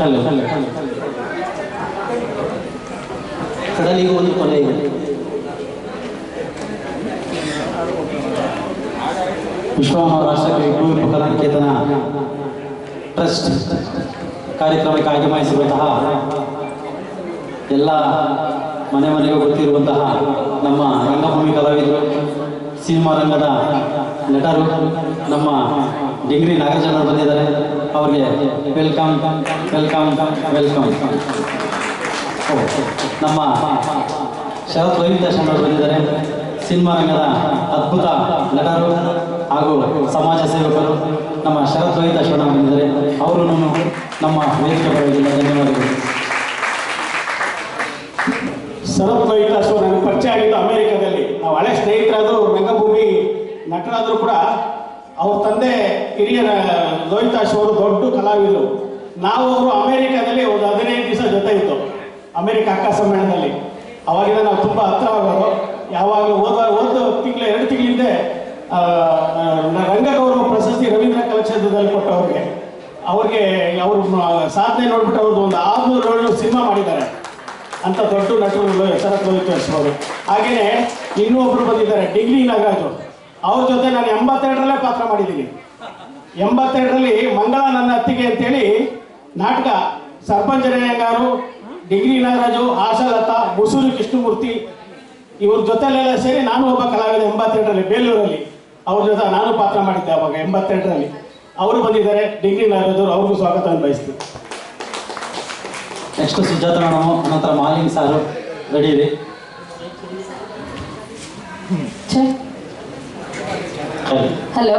Hello ಕಡಲಿಗೂ ಒಂದು ಕೊನೆ ಇದೆ. ವಿಶ್ವಮಾನವ ರಾಷ್ಟ್ರಕವಿ ಕುವೆಂಪು ಕಲಾನಿಕೇತನ ಟ್ರಸ್ಟ್ ಕಾರ್ಯಕ್ರಮಕ್ಕೆ ಆಗಮಿಸಿರುವಂತಹ ಎಲ್ಲ ಮನೆ ಮನೆಗೂ ಗೊತ್ತಿರುವಂತಹ ನಮ್ಮ ರಂಗಭೂಮಿ ಕಲಾವಿದರು, ಸಿನಿಮಾ ರಂಗದ ನಟರು, ನಮ್ಮ ಡಿಂಗ್ರಿ ನಾಗರಾಜನವರು ಬಂದಿದ್ದಾರೆ. ಅವರಿಗೆ ವೆಲ್ಕಮ್ ವೆಲ್ಕಮ್ ವೆಲ್ಕಮ್. ನಮ್ಮ ಶರತ್ ರವಿದಾಸನವರು ಬಂದಿದ್ದಾರೆ. ಸಿನಿಮಾ ರಂಗದ ಅದ್ಭುತ ನಟರು ಹಾಗೂ ಸಮಾಜ ಸೇವಕರು ನಮ್ಮ ಶರತ್ ರವಿದಾಸನವರು ಬಂದಿದ್ದಾರೆ. ಅವರು ನಮ್ಮ ವೇದಿಕೆ ಬರೋದಿಲ್ಲ. ಧನ್ಯವಾದಗಳು. ಶರತ್ ಲೋಹಿತಾಶ್ ನನಗೆ ಪರಿಚಯ ಆಗಿದ್ದು ಅಮೆರಿಕದಲ್ಲಿ. ನಾವು ಹಳೆ ಸ್ನೇಹಿತರಾದರೂ, ರಂಗಭೂಮಿ ನಟರಾದರೂ ಕೂಡ ಅವ್ರ ತಂದೆ ಹಿರಿಯ ಲೋಹಿತಾಶ್ ಅವರು ದೊಡ್ಡ ಕಲಾವಿದರು. ನಾವು ಅವರು ಅಮೆರಿಕದಲ್ಲಿ ಒಂದು 15 ದಿವಸ ಜೊತೆ ಇತ್ತು, ಅಮೆರಿಕ ಅಕ್ಕ ಸಮ್ಮೇಳನದಲ್ಲಿ. ಅವಾಗಿಂದ ನಾವು ತುಂಬ ಹತ್ರ ಆಗೋರು. ಯಾವಾಗಲೂ ಒಂದು ತಿಂಗಳು 2 ತಿಂಗಳ ಹಿಂದೆ ರಂಗಗೌರವ ಪ್ರಶಸ್ತಿ ರವೀಂದ್ರ ಕಲಾಕ್ಷೇತ್ರದಲ್ಲಿ ಕೊಟ್ಟವ್ರಿಗೆ. ಅವ್ರಿಗೆ ಅವ್ರ ಸಾಧನೆ ನೋಡ್ಬಿಟ್ಟು ಅವ್ರದ್ದು ಒಂದು 600 ಸಿನಿಮಾ ಮಾಡಿದ್ದಾರೆ ಅಂತ ದೊಡ್ಡ ನಟರು ಶರತ್ ಲೋಹಿತಾಶ್ ಅವರು. ಹಾಗೆಯೇ ಇನ್ನೂ ಒಬ್ಬರು ಬಂದಿದ್ದಾರೆ, ಡಿಂಗ್ರಿ ನಾಗರಾಜು. ಅವ್ರ ಜೊತೆ ನಾನು 82ರಲ್ಲೇ ಪಾತ್ರ ಮಾಡಿದ್ದೀನಿ. 82ರಲ್ಲಿ ಮಂಗಳ ನನ್ನ ಅತ್ತಿಗೆ ಅಂತೇಳಿ ನಾಟಕ, ಸರ್ಪಂಚರಯ್ಯಂಗಾರು, ಡಿಂಗ್ರಿ ನಾಗರಾಜು, ಆಶಾಲತಾ, ಮುಸೂರು ಕೃಷ್ಣಮೂರ್ತಿ ಇವ್ರ ಜೊತೆಲೆಲ್ಲ ಸೇರಿ ನಾನು ಒಬ್ಬ ಕಲಾವಿದ 82ರಲ್ಲಿ ಬೇಲೂರಲ್ಲಿ ಅವ್ರ ಜೊತೆ ನಾನು ಪಾತ್ರ ಮಾಡಿದ್ದೆ ಅವಾಗ 82ರಲ್ಲಿ. ಅವರು ಬಂದಿದ್ದಾರೆ, ಡಿಂಗ್ರಿ ನಾಗರಾಜು, ಅವ್ರಿಗೂ ಸ್ವಾಗತ ಬಯಸ್ತೀವಿ. ನೆಕ್ಸ್ಟ್ ಸುಜಾತ ಮೇಡಮ್, ನಂತರ ಮಾಲಿಂಗ್ ಸಾರು ರೆಡಿ ಇದೆ. ಹಲೋ